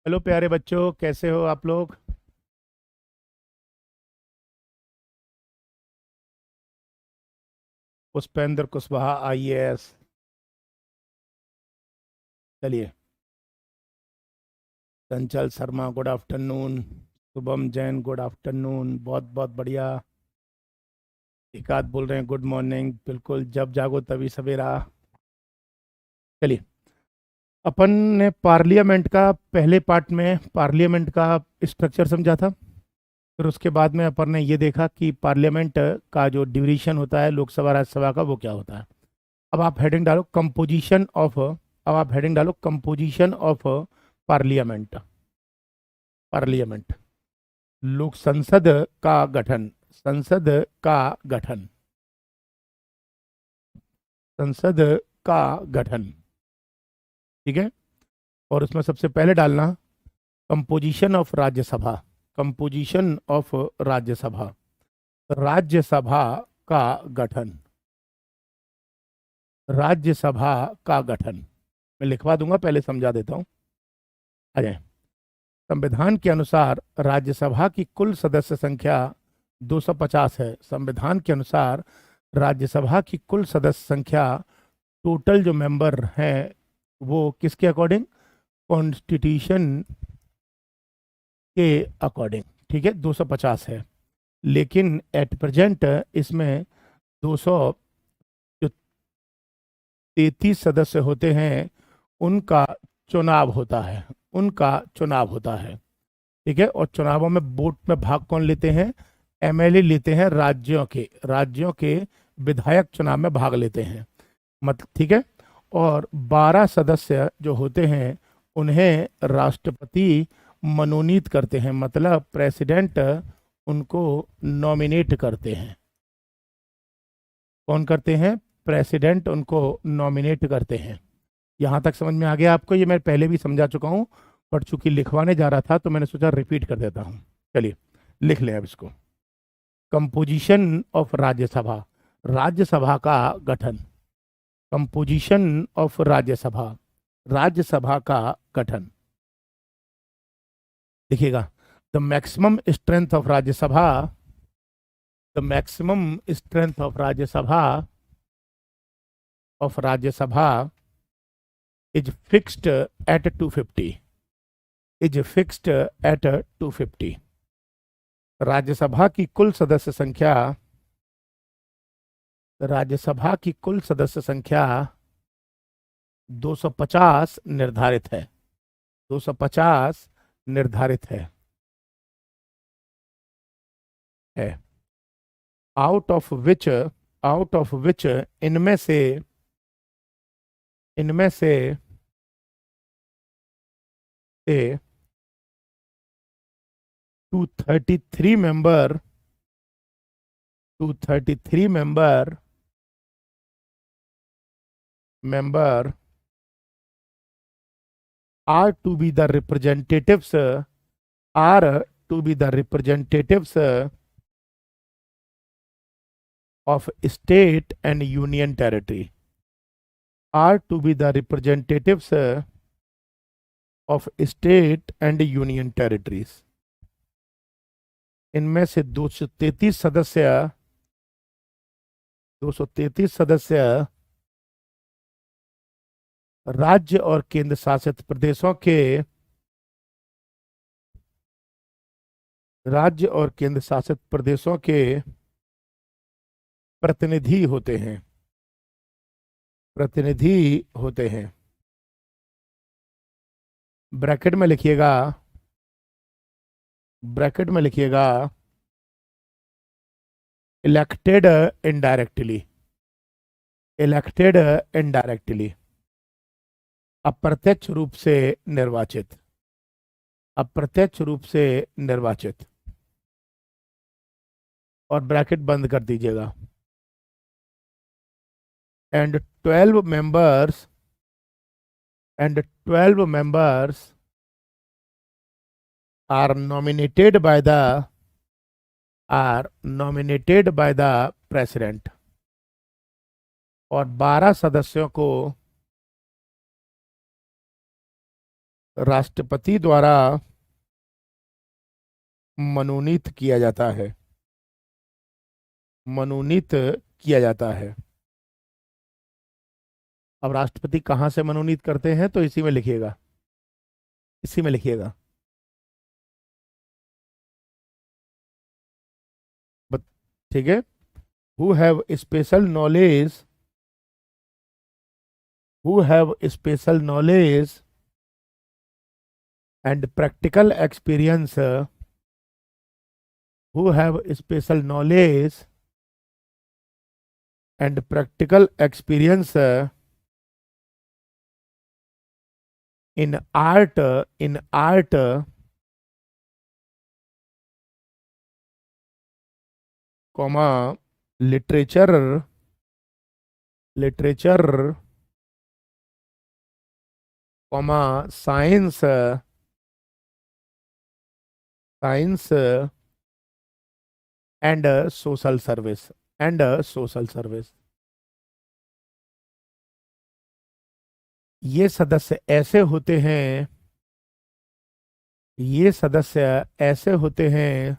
Hello प्यारे बच्चों, कैसे हो आप लोग। पुष्पेंद्र कुशवाहा आईएएस। चलिए। चंचल Sharma good afternoon. Shubham Jain good afternoon, बहुत बहुत बढ़िया। एकाध बोल रहे हैं गुड मॉर्निंग, बिल्कुल जब जागो तभी सवेरा। चलिए। अपन ने पार्लियामेंट का पहले पार्ट में पार्लियामेंट का स्ट्रक्चर समझा था। फिर उसके बाद में अपन ने ये देखा कि पार्लियामेंट का जो डिवीजन होता है लोकसभा राज्यसभा का, वो क्या होता है। अब आप हेडिंग डालो कंपोजिशन ऑफ। अब आप हेडिंग डालो कंपोजिशन ऑफ पार्लियामेंट। पार्लियामेंट लोक संसद का गठन। संसद का गठन। संसद का गठन। ठीक है। और उसमें सबसे पहले डालना composition of Rajya Sabha. Composition of Rajya Sabha. Rajya Sabha का गठन। राज्यसभा का गठन। मैं लिखवा दूंगा, पहले समझा देता हूं। आ जाए। संविधान के अनुसार राज्यसभा की कुल सदस्य संख्या 250 है। संविधान के अनुसार राज्यसभा की कुल सदस्य संख्या, टोटल जो मेंबर हैं वो किसके अकॉर्डिंग, कॉन्स्टिट्यूशन के अकॉर्डिंग, ठीक है, 250 है। लेकिन एट प्रेजेंट इसमें 200 जो 33 सदस्य होते हैं उनका चुनाव होता है। उनका चुनाव होता है। ठीक है। और चुनावों में वोट में भाग कौन लेते हैं, एमएलए लेते हैं, राज्यों के विधायक चुनाव में भाग लेते हैं। मत ठीक है। और 12 सदस्य जो होते हैं उन्हें राष्ट्रपति मनोनीत करते हैं, मतलब प्रेसिडेंट उनको नॉमिनेट करते हैं। कौन करते हैं, प्रेसिडेंट उनको नॉमिनेट करते हैं। यहाँ तक समझ में आ गया आपको, ये मैं पहले भी समझा चुका हूँ, पर चूंकि लिखवाने जा रहा था तो मैंने सोचा रिपीट कर देता हूँ। चलिए लिख लें अब इसको। Composition of Rajya Sabha. राज्यसभा का गठन। Composition of Rajya Sabha. राज्यसभा का गठन। देखिएगा। The maximum strength of Rajya Sabha. The maximum strength of Rajya Sabha is fixed at 250। Is fixed at 250। Rajya Sabha की कुल सदस्य संख्या। राज्यसभा की कुल सदस्य संख्या 250 निर्धारित है। 250 निर्धारित है। आउट ऑफ विच इनमें से 233 member 233 member are to be the representatives are to be the representatives of state and union territory. Are to be the representatives of state and union territories. इनमें से 233 सदस्य राज्य और केंद्र शासित प्रदेशों के प्रतिनिधि होते हैं। ब्रैकेट में लिखिएगा। Elected indirectly. अप्रत्यक्ष रूप से निर्वाचित। और ब्रैकेट बंद कर दीजिएगा। And 12 members are nominated by the president। और 12 सदस्यों को राष्ट्रपति द्वारा मनोनीत किया जाता है, मनोनीत किया जाता है। अब राष्ट्रपति कहाँ से मनोनीत करते हैं, तो इसी में लिखिएगा, इसी में लिखिएगा। ठीक है। Who have special knowledge, who have special knowledge and practical experience, who have special knowledge and practical experience in art, in art, comma, literature, literature, comma, science, science and social service, and social service। ये सदस्य ऐसे होते हैं, ये सदस्य ऐसे होते हैं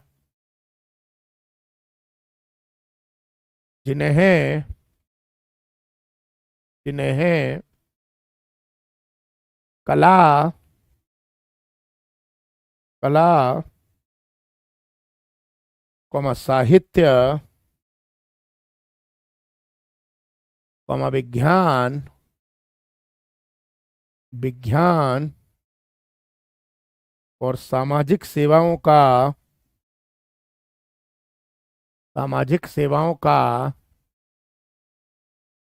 जिन्हें, जिन्हें कला, कला, कॉमा, साहित्य, कॉमा, विज्ञान, विज्ञान और सामाजिक सेवाओं का, सामाजिक सेवाओं का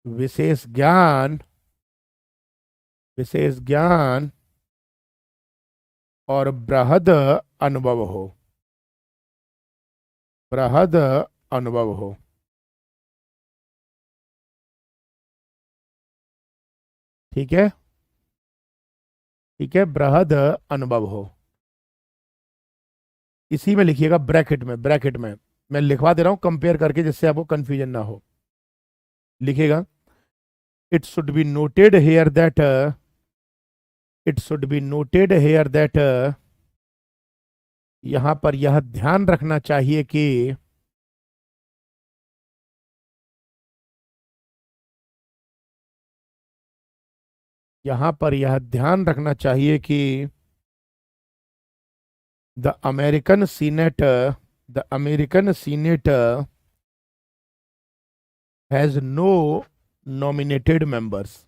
विशेष ज्ञान, विशेष ज्ञान और बृहद अनुभव हो, बृहद अनुभव हो। ठीक है, ठीक है, बृहद अनुभव हो। इसी में लिखिएगा ब्रैकेट में, ब्रैकेट में मैं लिखवा दे रहा हूं कंपेयर करके, जिससे आपको कंफ्यूजन ना हो। लिखिएगा, it should be noted here that, it should be noted here that, यहां पर यह ध्यान रखना चाहिए कि, यहां पर यह ध्यान रखना चाहिए कि the American senate, the American senate has no nominated members,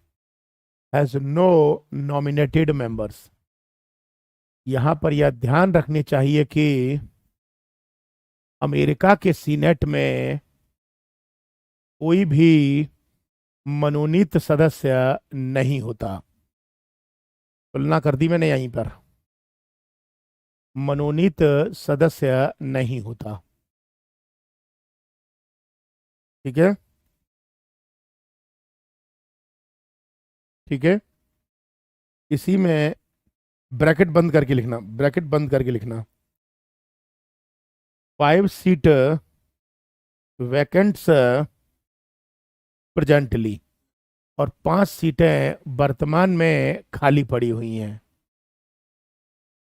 has no nominated members. यहां पर यह ध्यान रखनी चाहिए कि अमेरिका के सीनेट में कोई भी मनोनीत सदस्य नहीं होता। तुलना कर दी मैंने यहीं पर, मनोनीत सदस्य नहीं होता। ठीक है, ठीक है। इसी में ब्रैकेट बंद करके लिखना, ब्रैकेट बंद करके लिखना, 5 सीट वैकेंट्स प्रेजेंटली, और 5 सीटें वर्तमान में खाली पड़ी हुई हैं,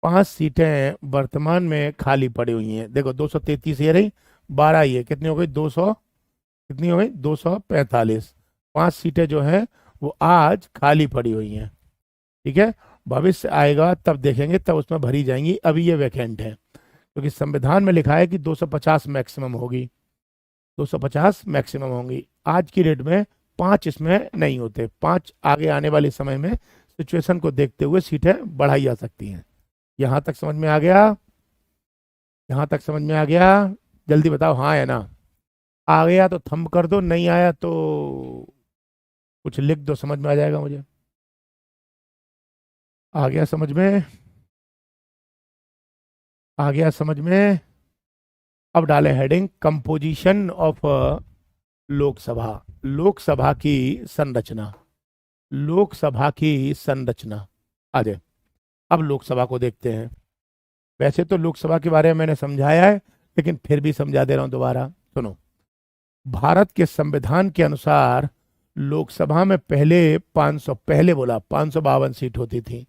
5 सीटें वर्तमान में खाली पड़ी हुई हैं। देखो 233 ये रही, 12 ये, कितनी हो गई, 200, कितनी हो गई, 245। 5 सीटें जो हैं वो आज खाली पड़ी हुई हैं। ठीक है, भविष्य आएगा तब देखेंगे, तब उसमें भरी जाएंगी, अभी ये वैकेंट है, क्योंकि संविधान में लिखा है कि 250 मैक्सिमम होगी, 250 मैक्सिमम होंगी। आज की डेट में 5 इसमें नहीं होते, 5 आगे आने वाले समय में सिचुएशन को देखते हुए सीटें बढ़ाई जा सकती हैं। यहां तक समझ में आ गया, यहां तक समझ में आ गया? जल्दी बताओ हाँ है ना। आ गया तो थंब कर दो, नहीं आया तो कुछ लिख दो, समझ में आ जाएगा मुझे। आ गया समझ में, आ गया समझ में। अब डालें heading, composition of Lok Sabha, Lok Sabha की संरचना, लोकसभा की संरचना। आ जाए, अब लोकसभा को देखते हैं। वैसे तो लोकसभा के बारे में मैंने समझाया है, लेकिन फिर भी समझा दे रहा हूं दोबारा, सुनो। भारत के संविधान के अनुसार लोकसभा में पहले 500, पहले बोला 552 सीट होती थी,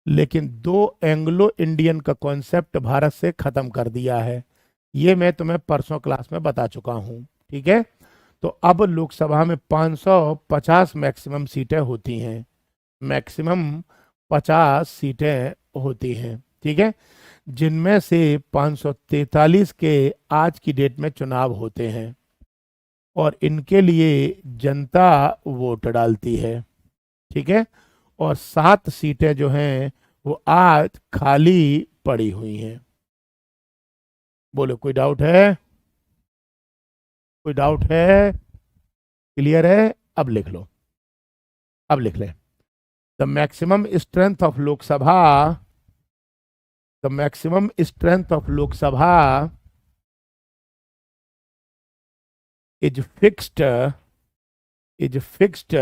लेकिन दो एंग्लो इंडियन का कॉन्सेप्ट भारत से खत्म कर दिया है। ये मैं तुम्हें परसों क्लास में बता चुका हूं। ठीक है। तो अब लोकसभा में 550 मैक्सिमम सीटें होती हैं। मैक्सिमम 50 सीटें होती हैं। ठीक है। जिनमें से 543 के आज की डेट में चुनाव होते हैं और इनके लिए जनता वोट डालती है। ठीक है। और 7 सीटें जो हैं वो आज खाली पड़ी हुई हैं। बोलो, कोई डाउट है? कोई डाउट है? क्लियर है? अब लिख लो। अब लिख लें। The maximum strength of Lok Sabha, the maximum strength of Lok Sabha is fixed, is fixed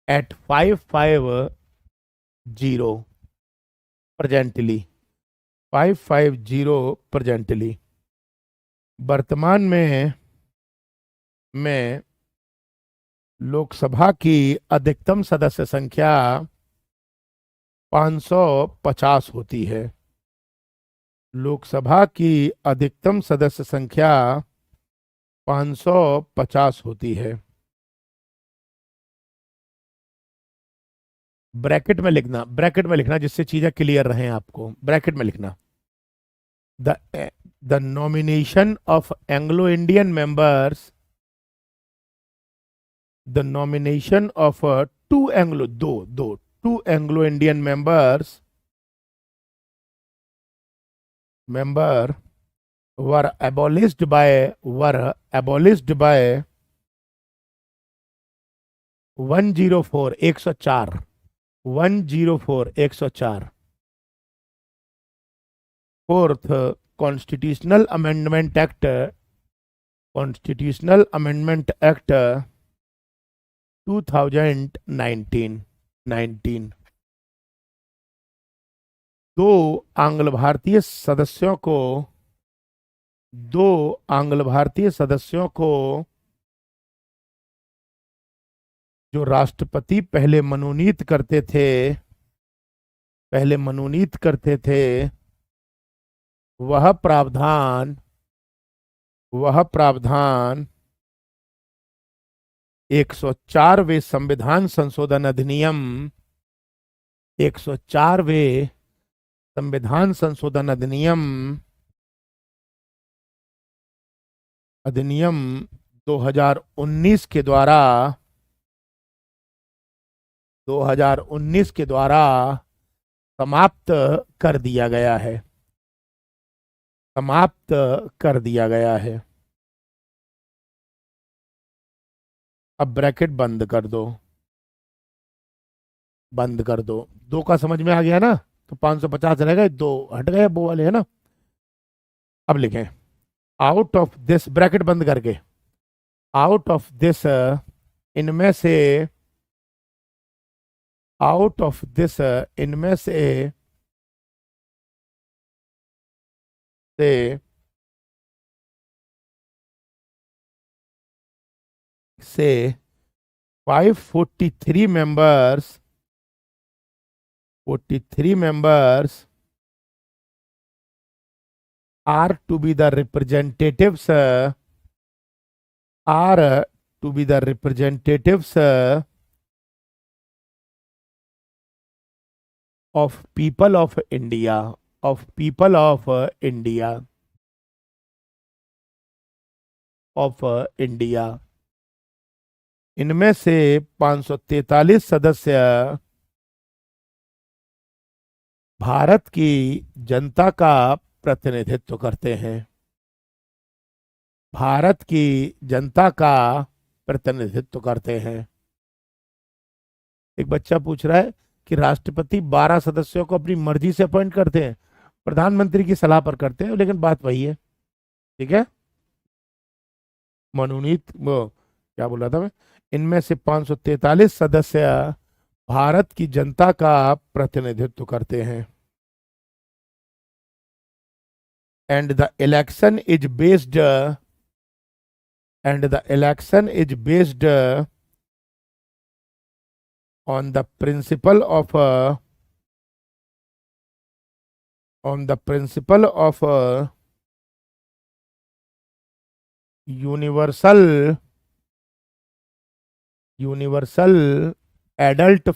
at 550 presently, 550 presently. वर्तमान में लोकसभा की अधिकतम सदस्य संख्या 550 होती है। लोकसभा की अधिकतम सदस्य संख्या 550 होती है। ब्रैकेट में लिखना, ब्रैकेट में लिखना जिससे चीजें क्लियर रहें आपको। ब्रैकेट में लिखना, the the nomination of Anglo Indian members, the nomination of two Anglo Indian member were abolished by 104 104 104 104। Fourth, constitutional amendment act, constitutional amendment act 2019। दो आंग्ल भारतीय सदस्यों को, दो आंग्ल भारतीय सदस्यों को जो राष्ट्रपति पहले मनोनीत करते थे, पहले मनोनीत करते थे, वह प्रावधान 104वें संविधान संशोधन अधिनियम, 104वें संविधान संशोधन अधिनियम 2019 के द्वारा, 2019 के द्वारा समाप्त कर दिया गया है, समाप्त कर दिया गया है। अब ब्रैकेट बंद कर दो, बंद कर दो। दो का समझ में आ गया ना? तो 550 रह गए, दो हट गए वो वाले, है ना? अब लिखें, आउट ऑफ दिस, ब्रैकेट बंद करके, आउट ऑफ दिस, इनमें से, आउट ऑफ दिस, इनमें से 543 members, 43 members are to be the representatives, are to be the representatives of people of India, of people of India, of India। इनमें से 543 सदस्य भारत की जनता का प्रतिनिधित्व करते हैं, भारत की जनता का प्रतिनिधित्व करते हैं। एक बच्चा पूछ रहा है कि राष्ट्रपति 12 सदस्यों को अपनी मर्जी से अपॉइंट करते हैं, प्रधानमंत्री की सलाह पर करते हैं, लेकिन बात वही है। ठीक है। मनोनीत, वो क्या बोला था मैं, इनमें से 543 सदस्य भारत की जनता का प्रतिनिधित्व करते हैं। And the election is based, and the election is based on the principle of universal adult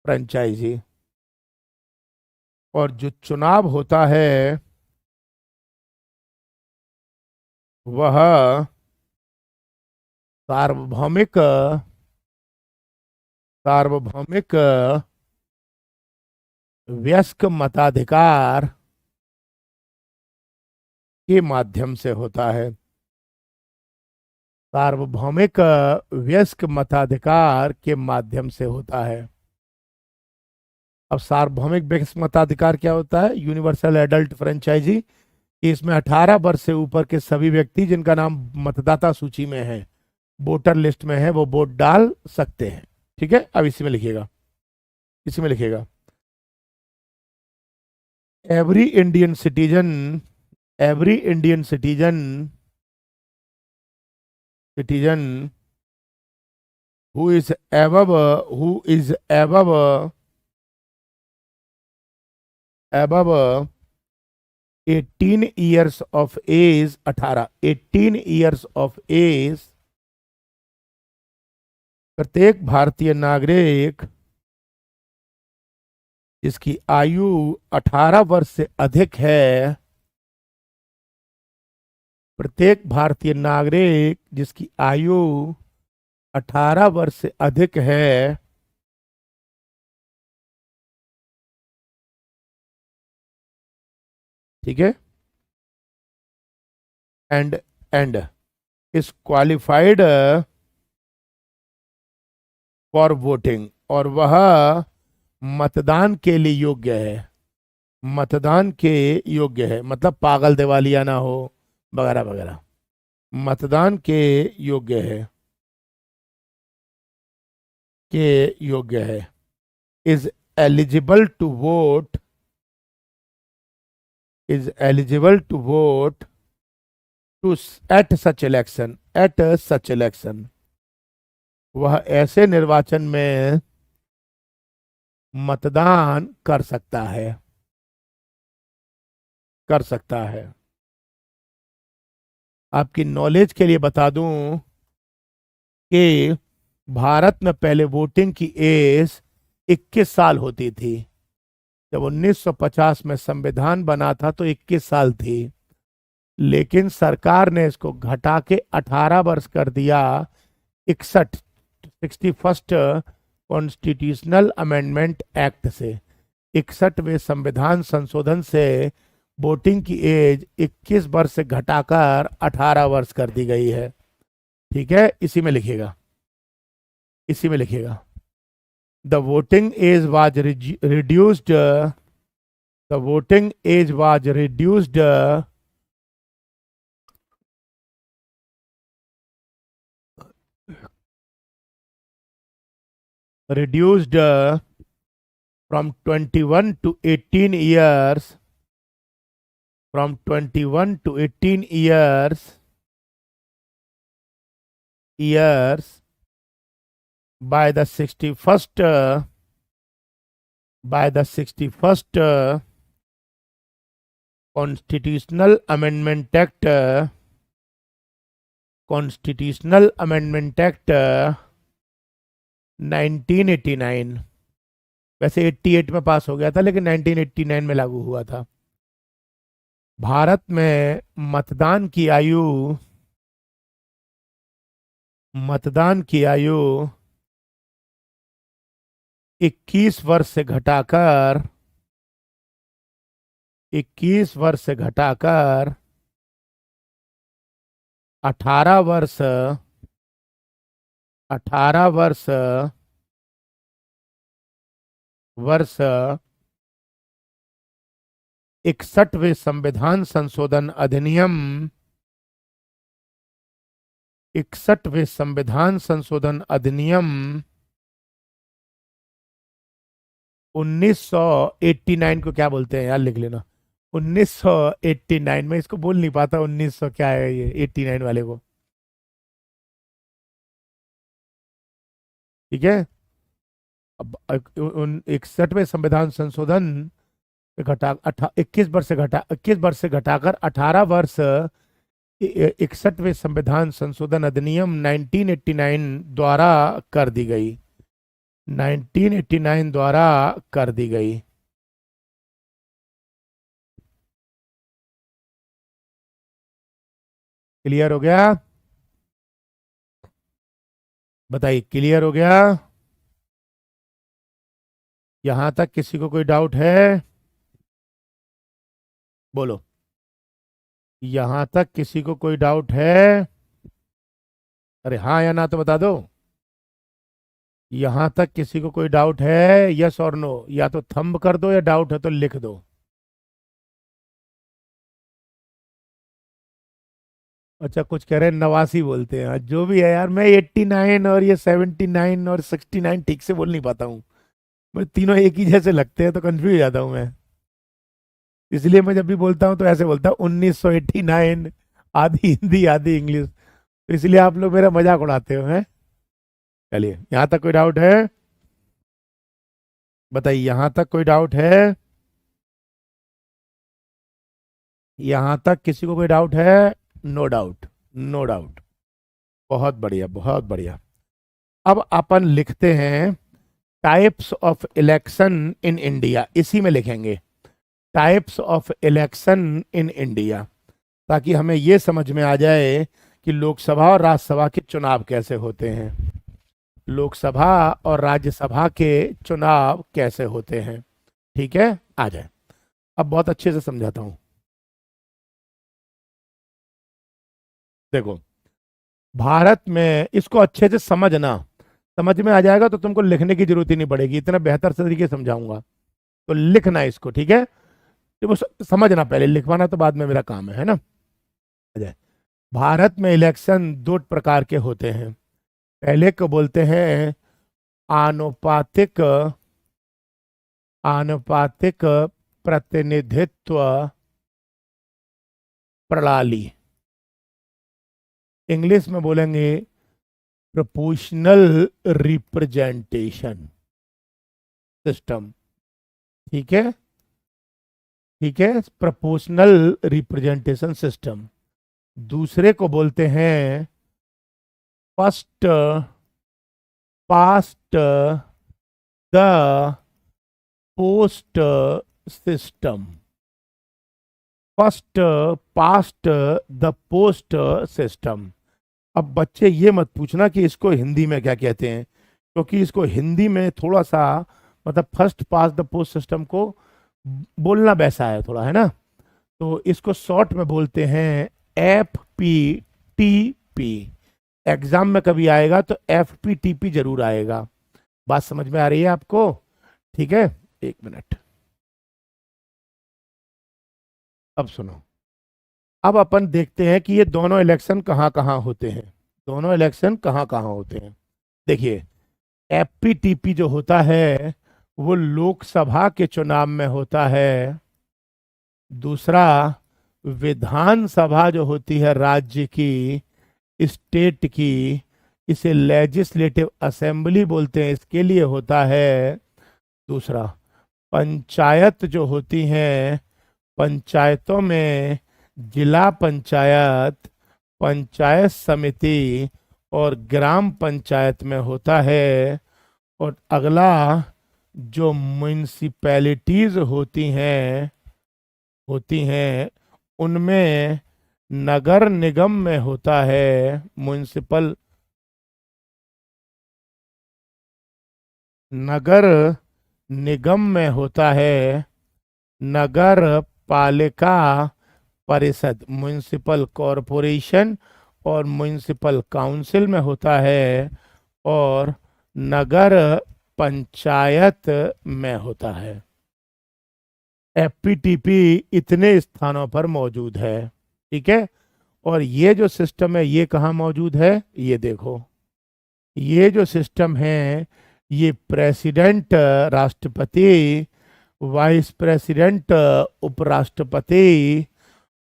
franchise और जो चुनाव होता है वह सार्वभौमिक वयस्क मताधिकार के माध्यम से होता है। सार्वभौमिक वयस्क मताधिकार के माध्यम से होता है। अब सार्वभौमिक वयस्क मताधिकार क्या होता है? Universal adult franchise. इसमें 18 वर्ष से ऊपर के सभी व्यक्ति जिनका नाम मतदाता सूची में है, वोटर लिस्ट में है, वो वोट डाल सकते हैं। ठीक है, अब इसी में लिखिएगा, every Indian citizen who is above 18 years of age, 18 years of age, प्रत्येक भारतीय नागरिक जिसकी आयु 18 वर्ष से अधिक है, प्रत्येक भारतीय नागरिक जिसकी आयु 18 वर्ष से अधिक है, ठीक है, and is qualified for voting, और वह मतदान के लिए योग्य है। मतलब पागल दिवालिया ना हो वगैरह वगैरह, मतदान के योग्य है, is eligible to vote to at such election, वह ऐसे निर्वाचन में मतदान कर सकता है। आपकी नॉलेज के लिए बता दूं कि भारत में पहले वोटिंग की एज 21 साल होती थी। जब 1950 में संविधान बना था तो 21 साल थी, लेकिन सरकार ने इसको घटा के 18 वर्ष कर दिया। 61 कॉन्स्टिट्यूशनल अमेंडमेंट एक्ट से, 61वें संविधान संशोधन से वोटिंग की एज 21 वर्ष से घटाकर 18 वर्ष कर दी गई है। ठीक है, इसी में लिखिएगा। The voting age was reduced from 21 to 18 years by the 61st Constitutional Amendment Act 1989। वैसे 88 में पास हो गया था, लेकिन 1989 में लागू हुआ था। भारत में मतदान की आयु 21 वर्ष से घटाकर 18 वर्ष 61वें संविधान संशोधन अधिनियम 1989 को क्या बोलते हैं यार, लिख लेना। 1989 में, इसको बोल नहीं पाता 1900 क्या है ये 89 वाले को। ठीक है। अब 61वें संविधान संशोधन से घटा 21 वर्ष से 21 वर्ष से घटाकर 18 वर्ष 61वें संविधान संशोधन अधिनियम 1989 द्वारा कर दी गई। 1989 द्वारा कर दी गई। क्लियर हो गया? बताइए, क्लियर हो गया? यहां तक किसी को कोई डाउट है? बोलो, यहां तक किसी को कोई डाउट है? अरे हाँ या ना तो बता दो। यहां तक किसी को कोई डाउट है? यस और नो, या तो थंब कर दो या डाउट है तो लिख दो। अच्छा, कुछ कह रहे हैं 89 बोलते हैं। जो भी है यार, मैं 89 और ये 79 और 69 ठीक से बोल नहीं पाता हूँ। मुझे तीनों एक ही जैसे लगते हैं तो कंफ्यूज हो जाता हूँ मैं। इसलिए मैं जब भी बोलता हूँ तो ऐसे बोलता हूँ 1989, आधी हिंदी आधी इंग्लिश। तो इसलिए आप लोग मेरा मजाक उड़ाते हो हैं। चलिए, यहाँ तक कोई डाउट है? बताइए, यहाँ तक कोई डाउट है? यहाँ तक किसी को कोई डाउट है? No doubt, no doubt. बहुत बढ़िया, बहुत बढ़िया। अब अपन लिखते हैं types of election in India, इसी में लिखेंगे types of election in India, ताकि हमें ये समझ में आ जाए कि लोकसभा और राज्यसभा के चुनाव कैसे होते हैं। लोकसभा और राज्यसभा के चुनाव कैसे होते हैं। ठीक है, आ जाए। अब बहुत अच्छे से समझाता हूं। देखो, भारत में इसको अच्छे से समझना, समझ में आ जाएगा तो तुमको लिखने की जरूरत ही नहीं पड़ेगी, इतना बेहतर तरीके से समझाऊंगा। तो लिखना इसको, ठीक है? तो वो समझना, पहले लिखवाना तो बाद में मेरा काम है ना। आ जाए। भारत में इलेक्शन दो प्रकार के होते हैं। पहले को बोलते हैं आनुपातिक, आनुपातिक प्रतिनिधित्व प्रणाली। इंग्लिश में बोलेंगे प्रोपोर्शनल रिप्रेजेंटेशन सिस्टम। ठीक है, ठीक है, प्रोपोर्शनल रिप्रेजेंटेशन सिस्टम। दूसरे को बोलते हैं first past the post system. First past the post system. अब बच्चे ये मत पूछना कि इसको हिंदी में क्या कहते हैं, क्योंकि इसको हिंदी में थोड़ा सा, मतलब first pass the post system को बोलना वैसा है थोड़ा, है ना। तो इसको शॉर्ट में बोलते हैं FPTP। एग्जाम में कभी आएगा तो FPTP जरूर आएगा। बात समझ में आ रही है आपको? ठीक है, एक मिनट। अब सुनो, अब अपन देखते हैं कि ये दोनों इलेक्शन कहाँ कहाँ होते हैं। दोनों इलेक्शन कहाँ कहाँ होते हैं। देखिए, FPTP जो होता है वो लोकसभा के चुनाव में होता है। दूसरा, विधानसभा जो होती है राज्य की, स्टेट की, इसे लेजिस्लेटिव असेंबली बोलते हैं, इसके लिए होता है। दूसरा, पंचायत जो होती हैं, पंचायतों में जिला पंचायत, पंचायत समिति और ग्राम पंचायत में होता है। और अगला, जो म्यूनिसिपैलिटीज होती हैं उनमें नगर निगम में होता है म्यूनिसिपल, नगर निगम में होता है नगर पालिका परिषद, म्यूनिसिपल कॉरपोरेशन और म्यूनिसिपल काउंसिल में होता है। और नगर पंचायत में होता है। FPTP इतने स्थानों पर मौजूद है। ठीक है, और ये जो सिस्टम है ये कहाँ मौजूद है, ये देखो। ये जो सिस्टम है, ये प्रेसिडेंट राष्ट्रपति, वाइस प्रेसिडेंट उपराष्ट्रपति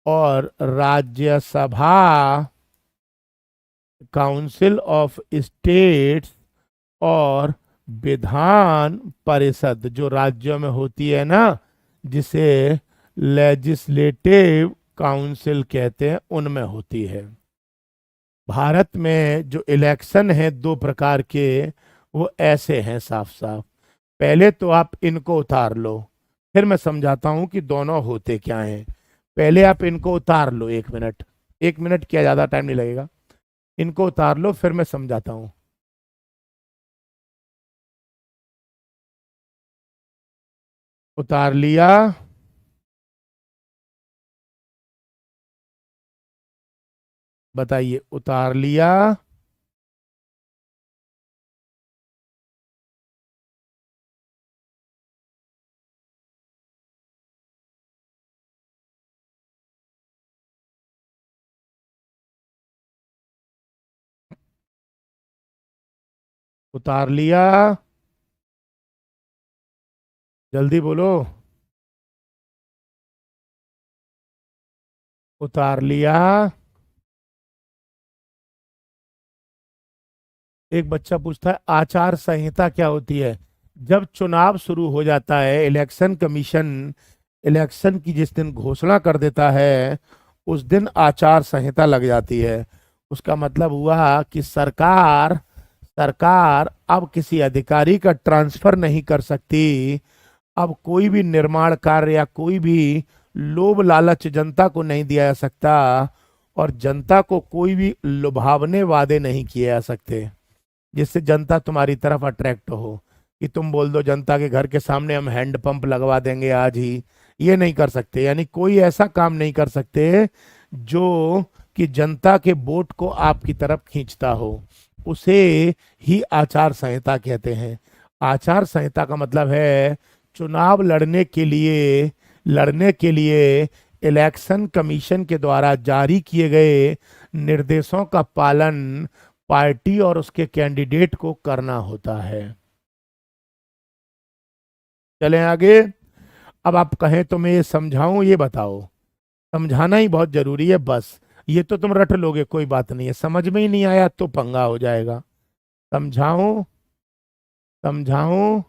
और राज्यसभा, काउंसिल ऑफ स्टेट्स और विधान परिषद जो राज्यों में होती है ना, जिसे लेजिस्लेटिव काउंसिल कहते हैं, उनमें होती है। भारत में जो इलेक्शन है दो प्रकार के, वो ऐसे हैं साफ साफ। पहले तो आप इनको उतार लो, फिर मैं समझाता हूं कि दोनों होते क्या हैं। पहले आप इनको उतार लो, 1 मिनट, 1 मिनट क्या, ज्यादा टाइम नहीं लगेगा। इनको उतार लो, फिर मैं समझाता हूं। उतार लिया? बताइए, उतार लिया? उतार लिया? जल्दी बोलो। उतार लिया? एक बच्चा पूछता है आचार संहिता क्या होती है। जब चुनाव शुरू हो जाता है, इलेक्शन कमीशन इलेक्शन की जिस दिन घोषणा कर देता है, उस दिन आचार संहिता लग जाती है। उसका मतलब हुआ कि सरकार सरकार अब किसी अधिकारी का ट्रांसफर नहीं कर सकती। अब कोई भी निर्माण कार्य या कोई भी लोभ लालच जनता को नहीं दिया जा सकता, और जनता को कोई भी लुभावने वादे नहीं किए जा सकते जिससे जनता तुम्हारी तरफ अट्रैक्ट हो। कि तुम बोल दो जनता के घर के सामने हम हैंडपंप लगवा देंगे आज ही, ये नहीं कर सकते। यानी कोई ऐसा काम नहीं कर सकते जो कि जनता के वोट को आपकी तरफ खींचता हो, उसे ही आचार संहिता कहते हैं। आचार संहिता का मतलब है चुनाव लड़ने के लिए इलेक्शन कमीशन के द्वारा जारी किए गए निर्देशों का पालन पार्टी और उसके कैंडिडेट को करना होता है। चलें आगे। अब आप कहें तो मैं ये समझाऊं, ये बताओ। समझाना ही बहुत जरूरी है बस। ये तो तुम रट लोगे, कोई बात नहीं है। समझ में ही नहीं आया तो पंगा हो जाएगा। समझाऊं? समझाऊं?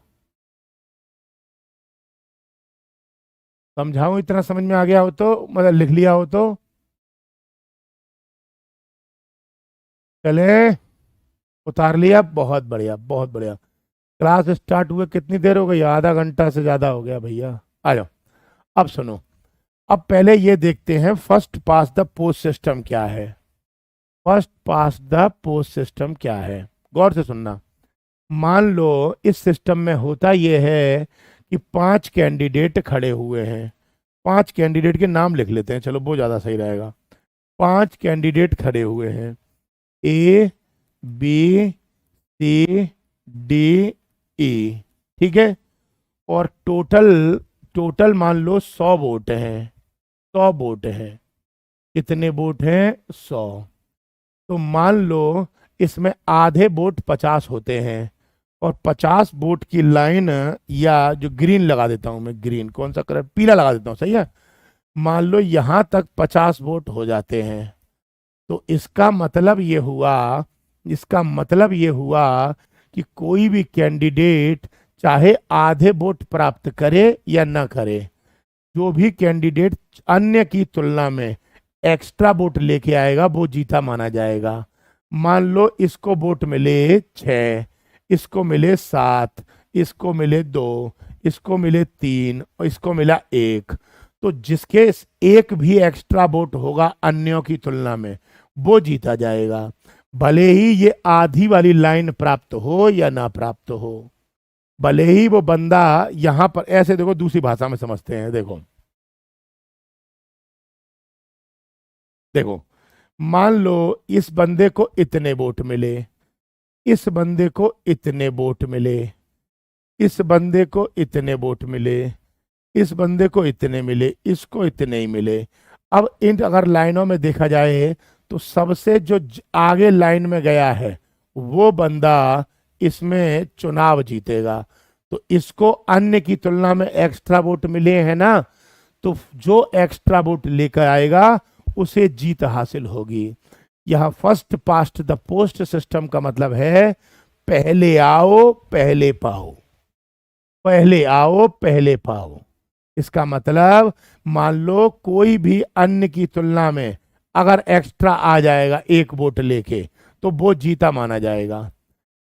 समझाऊं? इतना समझ में आ गया हो तो, मतलब लिख लिया हो तो चले। उतार लिया? बहुत बढ़िया, बहुत बढ़िया। क्लास स्टार्ट हुए कितनी देर हो गई? आधा घंटा से ज्यादा हो गया भैया। आ जाओ, अब सुनो। अब पहले ये देखते हैं first pass the post system क्या है। First pass the post system क्या है, गौर से सुनना। मान लो इस सिस्टम में होता यह है कि 5 कैंडिडेट खड़े हुए हैं। 5 कैंडिडेट के नाम लिख लेते हैं, चलो वो ज्यादा सही रहेगा। 5 कैंडिडेट खड़े हुए हैं, ए बी सी डी ई, ठीक है। और टोटल टोटल मान लो 100 वोट हैं। 100 वोट हैं। कितने वोट हैं? 100। तो मान लो इसमें आधे वोट 50 होते हैं, और 50 वोट की लाइन, या जो ग्रीन लगा देता हूं मैं, ग्रीन कौन सा कलर, पीला लगा देता हूं, सही है। मान लो यहां तक 50 वोट हो जाते हैं। तो इसका मतलब ये हुआ कि कोई भी कैंडिडेट चाहे आधे वोट प्राप्त करे या न करे, जो भी कैंडिडेट अन्य की तुलना में एक्स्ट्रा वोट लेके आएगा वो जीता माना जाएगा। मान लो इसको वोट मिले 6, इसको मिले 7, इसको मिले 2, इसको मिले 3 और इसको मिला 1। तो जिसके एक भी एक्स्ट्रा वोट होगा अन्यों की तुलना में, वो जीता जाएगा, भले ही ये आधी वाली लाइन प्राप्त हो या ना प्राप्त हो। भले ही वो बंदा यहां पर ऐसे, देखो दूसरी भाषा में समझते हैं, देखो देखो। मान लो इस बंदे को इतने वोट मिले, इस बंदे को इतने वोट मिले, इस बंदे को इतने वोट मिले, इस बंदे को इतने मिले, इसको इतने ही मिले। अब इन अगर लाइनों में देखा जाए तो सबसे जो आगे लाइन में गया है वो बंदा इसमें चुनाव जीतेगा। तो इसको अन्य की तुलना में एक्स्ट्रा वोट मिले हैं ना, तो जो एक्स्ट्रा वोट लेकर आएगा उसे जीत हासिल होगी। यह first past the post system का मतलब है पहले आओ पहले पाओ, पहले आओ पहले पाओ। इसका मतलब मान लो कोई भी अन्य की तुलना में अगर एक्स्ट्रा आ जाएगा एक वोट लेके तो वो जीता माना जाएगा।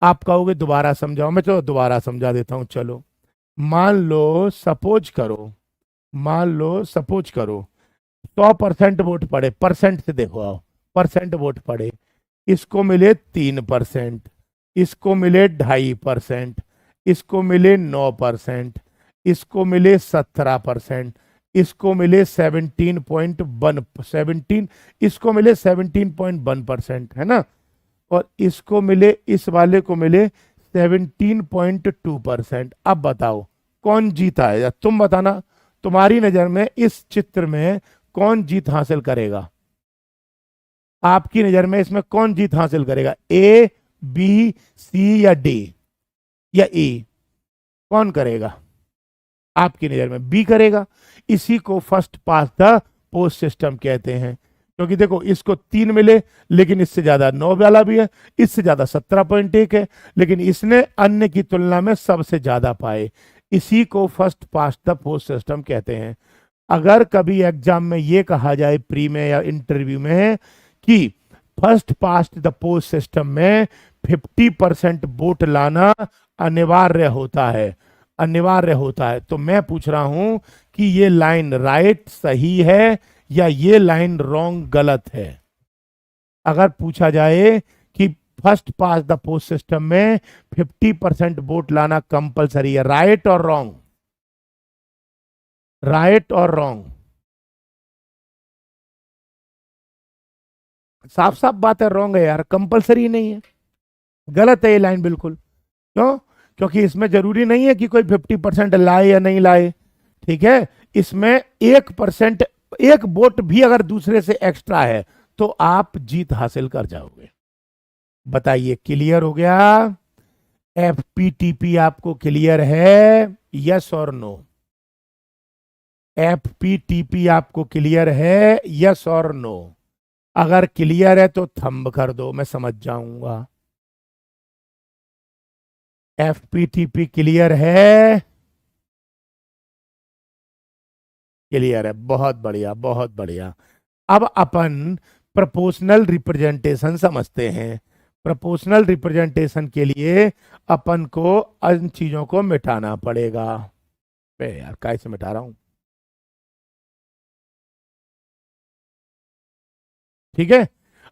आप कहोगे दोबारा समझाओ, मैं चलो दोबारा समझा देता हूं। चलो मान लो सपोज करो 100% वोट पड़े, परसेंट से देखो आओ, परसेंट वोट पड़े, इसको मिले 3%, इसको मिले 2.5%, इसको मिले 9%, इसको मिले 17%, इसको मिले 17.1, इसको मिले 17.1%, है ना, और इसको मिले, इस वाले को मिले 17.2%। अब बताओ कौन जीता है, या तुम बताना तुम्हारी नजर में इस चित्र में कौन जीत हासिल करेगा? आपकी नजर में इसमें कौन जीत हासिल करेगा? ए, बी, सी या डी या ई? कौन करेगा? आपकी नजर में बी करेगा। इसी को first pass the post system कहते हैं, क्योंकि देखो इसको 3 मिले लेकिन इससे ज्यादा 9 वाला भी है, इससे ज्यादा 17.1 है, लेकिन इसने अन्य की तुलना में सबसे ज्यादा पाए। इसी को first pass the post system कहते हैं। अगर कभी एग्जाम में ये कहा जाए, प्री में या इंटरव्यू में, कि first past the post system में 50% वोट लाना अनिवार्य होता है, अनिवार्य होता है, तो मैं पूछ रहा हूं कि ये लाइन राइट सही है या ये लाइन रॉन्ग गलत है? अगर पूछा जाए कि first pass the post system में 50% वोट लाना कंपलसरी है, राइट और रॉन्ग? राइट और रॉन्ग? साफ साफ बात है रॉन्ग है यार, कंपलसरी नहीं है, गलत है ये लाइन बिल्कुल। क्यों? क्योंकि इसमें जरूरी नहीं है कि कोई 50% लाए या नहीं लाए, ठीक है। इसमें 1%, एक वोट भी अगर दूसरे से एक्स्ट्रा है तो आप जीत हासिल कर जाओगे। बताइए, क्लियर हो गया? एफपीटीपी आपको क्लियर है? यस और नो? एफपीटीपी आपको क्लियर है? यस और नो? अगर क्लियर है तो थंब कर दो, मैं समझ जाऊंगा। एफपीटीपी क्लियर है? क्लियर है, बहुत बढ़िया बहुत बढ़िया। अब अपन प्रोपोर्शनल रिप्रेजेंटेशन समझते हैं। प्रोपोर्शनल रिप्रेजेंटेशन के लिए अपन को इन चीजों को मिटाना पड़ेगा। यार कैसे मिटा रहा हूं, ठीक है।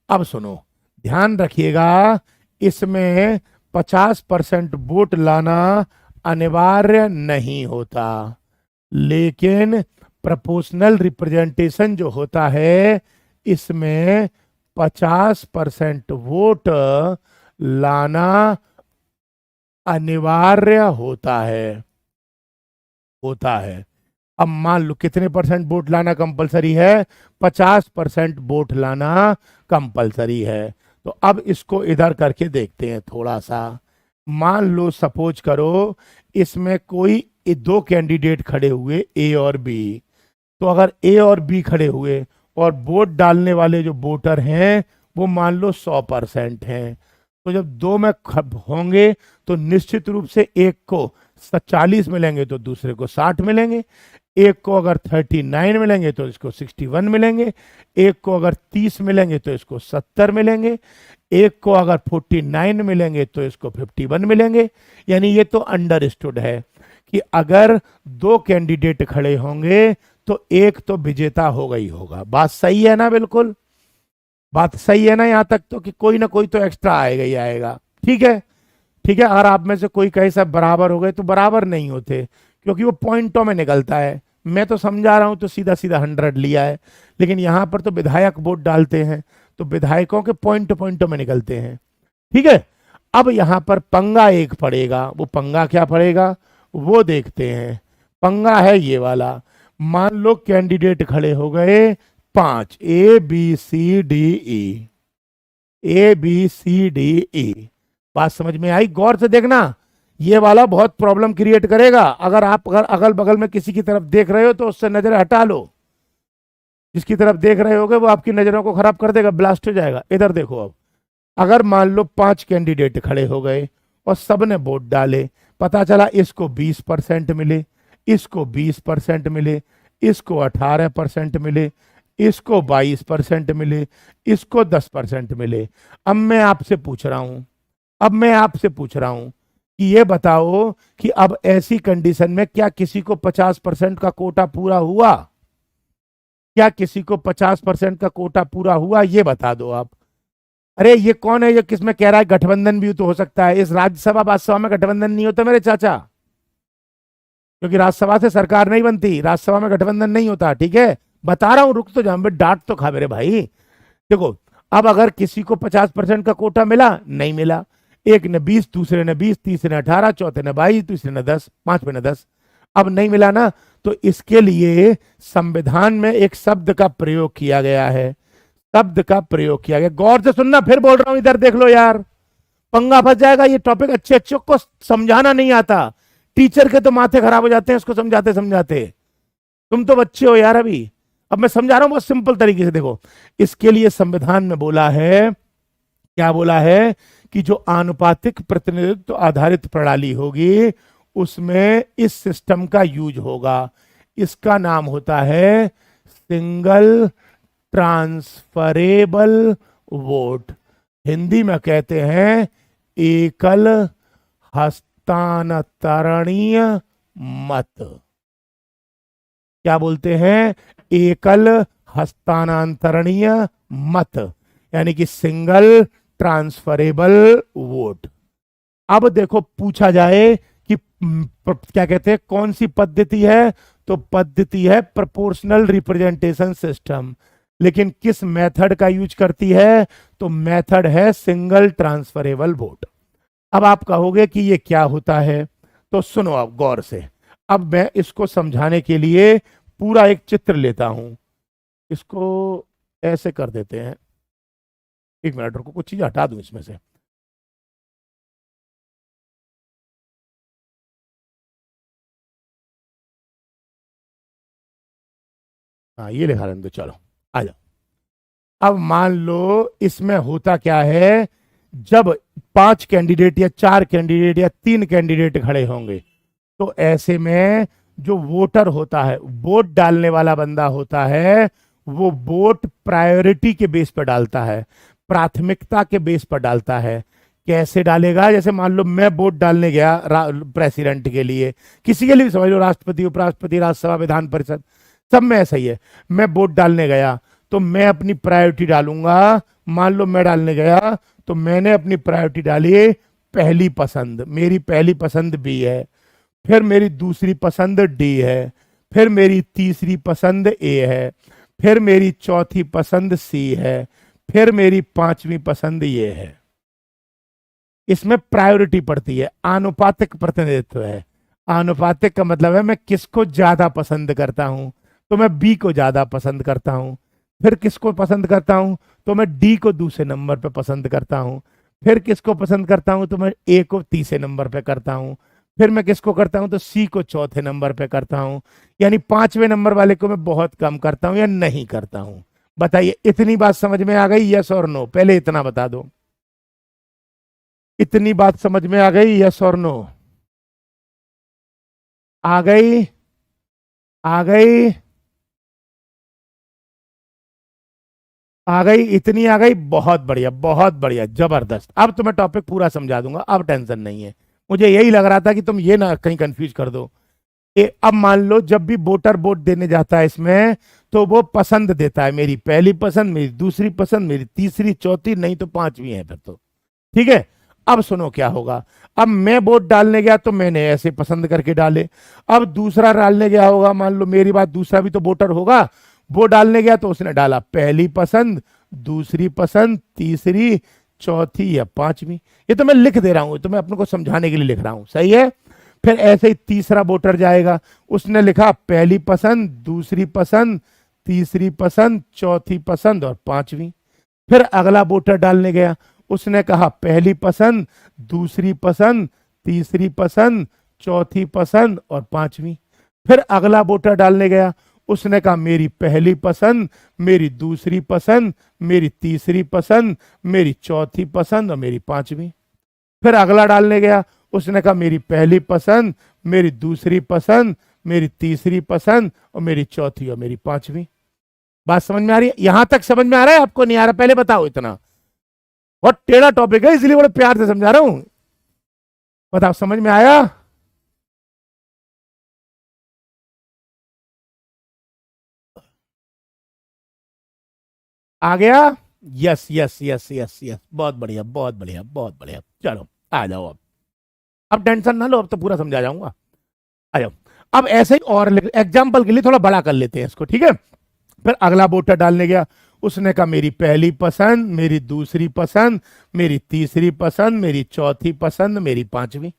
अब सुनो, ध्यान रखिएगा, इसमें 50% वोट लाना अनिवार्य नहीं होता, लेकिन प्रोपोर्शनल रिप्रेजेंटेशन जो होता है इसमें 50% वोट लाना अनिवार्य होता है, होता है। अब मान लो कितने परसेंट वोट लाना कंपलसरी है? 50% वोट लाना कंपलसरी है। तो अब इसको इधर करके देखते हैं थोड़ा सा। मान लो सपोज करो इसमें कोई दो कैंडिडेट खड़े हुए, ए और बी। तो अगर ए और बी खड़े हुए और वोट डालने वाले जो वोटर हैं वो मान लो 100% हैं, तो जब दो में होंगे तो निश्चित रूप से एक को 40 मिलेंगे तो दूसरे को 60 मिलेंगे, एक को अगर 39 मिलेंगे तो इसको 61 मिलेंगे, एक को अगर 30 मिलेंगे तो इसको 70 मिलेंगे, एक को अगर 49 मिलेंगे तो इसको 51 मिलेंगे। यानी ये तो अंडरस्टूड है कि अगर दो कैंडिडेट खड़े होंगे तो एक तो विजेता होगा ही होगा। बात सही है ना? बिल्कुल बात सही है ना यहां तक? तो कि कोई ना कोई तो एक्स्ट्रा आएगा ही आएगा, ठीक है। ठीक है, अगर आप में से कोई कहे सब बराबर हो गए तो बराबर नहीं होते, क्योंकि वो पॉइंटों में निकलता है। मैं तो समझा रहा हूं तो सीधा सीधा 100 लिया है, लेकिन यहां पर तो विधायक वोट डालते हैं तो विधायकों के पॉइंटों में निकलते हैं, ठीक है। अब यहां पर पंगा एक पड़ेगा, वो पंगा क्या पड़ेगा वो देखते हैं। पंगा है ये वाला, मान लो कैंडिडेट खड़े हो गए 5, A B C D E, A B C D E. बात समझ में आई? गौर से देखना, ये वाला बहुत प्रॉब्लम क्रिएट करेगा। अगर आप अगर अगल बगल में किसी की तरफ देख रहे हो तो उससे नजर हटा लो, जिसकी तरफ देख रहे होगे वो आपकी नजरों को खराब कर देगा, ब्लास्ट हो जाएगा। इधर देखो, अब अगर मान लो 5 कैंडिडेट खड़े हो गए और सबने वोट डाले, पता चला इसको 20% मिले, इसको 20% मिले, इसको 18% मिले, इसको 22% मिले, इसको 10% मिले। अब मैं आपसे पूछ रहा हूं, कि ये बताओ कि अब ऐसी कंडीशन में क्या किसी को 50% का कोटा पूरा हुआ? क्या किसी को 50% का कोटा पूरा हुआ? ये बता दो आप। अरे ये कौन है जो किसमें कह रहा है गठबंधन भी तो हो सकता है? इस राज्यसभा बादसभा में गठबंधन नहीं होता मेरे चाचा, क्योंकि राज्यसभा से सरकार नहीं बनती, राज्यसभा में गठबंधन नहीं होता। ठीक है, बता रहा हूं, रुक तो जाओ, डांट तो खा मेरे भाई। देखो, अब अगर किसी को 50% का कोटा मिला, नहीं मिला, एक ने 20, दूसरे ने 20, तीसरे ने 18, चौथे ने 22, तीसरे ने 10, पांचवें ने 10। अब नहीं मिला ना, तो इसके लिए संविधान में एक शब्द का प्रयोग किया गया है, शब्द का प्रयोग किया गया। गौर से सुनना, फिर बोल रहा हूं, इधर देख लो यार, पंगा फंस जाएगा। ये टॉपिक अच्छे अच्छे को समझाना नहीं आता, टीचर के तो माथे खराब हो जाते हैं इसको समझाते समझाते। तुम तो बच्चे हो यार अभी। अब मैं समझा रहा हूं बहुत सिंपल तरीके से। देखो, इसके लिए संविधान में बोला है, क्या बोला है, कि जो आनुपातिक प्रतिनिधित्व आधारित प्रणाली होगी उसमें इस सिस्टम का यूज होगा। इसका नाम होता है सिंगल ट्रांसफरेबल वोट। हिंदी में कहते हैं एकल हस्तांतरणीय मत। क्या बोलते हैं? एकल हस्तांतरणीय मत, यानी कि सिंगल ट्रांसफरेबल वोट। अब देखो, पूछा जाए कि क्या कहते हैं, कौन सी पद्धति है, तो पद्धति है प्रोपोर्शनल रिप्रेजेंटेशन सिस्टम। लेकिन किस मेथड का यूज करती है, तो मेथड है सिंगल ट्रांसफरेबल वोट। अब आप कहोगे कि ये क्या होता है, तो सुनो आप गौर से। अब मैं इसको समझाने के लिए पूरा एक चित्र लेता हूं, इसको ऐसे कर देते हैं। एक मिनट रुको, कुछ चीज हटा दूं इसमें से। हाँ, ये लिखा रहने दो, चलो आ जाओ। अब मान लो इसमें होता क्या है, जब 5 कैंडिडेट या 4 कैंडिडेट या 3 कैंडिडेट खड़े होंगे, तो ऐसे में जो वोटर होता है, वोट डालने वाला बंदा होता है, वो वोट प्रायोरिटी के बेस पर डालता है, प्राथमिकता के बेस पर डालता है। कैसे डालेगा? जैसे मान लो मैं वोट डालने गया प्रेसिडेंट के लिए, किसी के लिए भी समझ लो, राष्ट्रपति, उपराष्ट्रपति, राज्यसभा, विधान परिषद, सब में ऐसा ही है। मैं वोट डालने गया तो मैं अपनी प्रायोरिटी डालूंगा। मान लो मैं डालने गया तो मैंने अपनी प्रायोरिटी डाली पहली पसंद, मेरी पहली पसंद बी है, फिर मेरी दूसरी पसंद डी है, फिर मेरी तीसरी पसंद ए है, फिर मेरी चौथी पसंद सी है, फिर मेरी पांचवी पसंद ये है। इसमें प्रायोरिटी पड़ती है, आनुपातिक प्रतिनिधित्व है। आनुपातिक का मतलब है मैं किसको ज्यादा पसंद करता हूं, तो मैं बी को ज्यादा पसंद करता हूं। फिर किसको पसंद करता हूं, तो मैं डी को दूसरे नंबर पे पसंद करता हूं। फिर किसको पसंद करता हूं, तो मैं ए को तीसरे नंबर पे करता हूं। फिर मैं किसको करता हूं, तो सी को चौथे नंबर पे करता हूं। यानी 5वें नंबर वाले को मैं बहुत कम करता हूं या नहीं करता हूं। बताइए, इतनी बात समझ में आ गई, यस और नो? पहले इतना बता दो, इतनी बात समझ में आ गई, यस और नो? आ गई? आ गई? आ गई? इतनी आ गई? बहुत बढ़िया, बहुत बढ़िया, जबरदस्त। अब तुम्हें टॉपिक पूरा समझा दूंगा, अब टेंशन नहीं है। मुझे यही लग रहा था कि तुम ये ना कहीं कंफ्यूज कर दो। अब मान लो जब भी वोटर वोट देने जाता है इसमें, तो वो पसंद देता है, मेरी पहली पसंद, मेरी दूसरी पसंद, मेरी तीसरी, चौथी, नहीं तो पांचवी है फिर तो। ठीक है, अब सुनो क्या होगा। अब मैं वोट डालने गया तो मैंने ऐसे पसंद करके डाले। अब दूसरा डालने गया होगा, मान लो मेरी बात, दूसरा भी तो वोटर होगा, वो डालने गया तो उसने डाला पहली पसंद, दूसरी पसंद, तीसरी, चौथी या पांचवी। ये तो मैं लिख दे रहा हूं, तो मैं अपने को समझाने के लिए लिख रहा हूं, सही है। फिर ऐसे ही तीसरा वोटर जाएगा, उसने लिखा पहली पसंद, दूसरी पसंद, तीसरी पसंद, चौथी पसंद और पांचवी। फिर अगला वोटर डालने गया, उसने कहा पहली पसंद, दूसरी पसंद, तीसरी पसंद, चौथी पसंद और पांचवी। फिर अगला वोटर डालने गया, उसने कहा मेरी पहली पसंद, मेरी दूसरी पसंद, मेरी तीसरी पसंद, मेरी चौथी पसंद और मेरी पांचवी। फिर अगला डालने गया, उसने कहा मेरी पहली पसंद, मेरी दूसरी पसंद, मेरी तीसरी पसंद और मेरी चौथी और मेरी पांचवी। बात समझ में आ रही है? यहां तक समझ में आ रहा है? आपको नहीं आ रहा? पहले बताओ। इतना बहुत टेढ़ा टॉपिक है, इसलिए बड़े प्यार से समझा रहा हूं। बताओ, समझ में आया? आ गया? Yes yes yes yes yes, बहुत बढ़िया बहुत बढ़िया बहुत बढ़िया। चलो आ जाओ अब टेंशन ना लो, अब तो पूरा समझा जाऊंगा। आ जाओ। अब ऐसे ही और एग्जाम्पल के लिए थोड़ा बड़ा कर लेते हैं इसको, ठीक है। फिर अगला वोटर डालने गया, उसने कहा मेरी पहली पसंद, मेरी दूसरी पसंद, मेरी तीसरी पसंद, मेरी चौथी पसंद, मेरी पांचवी।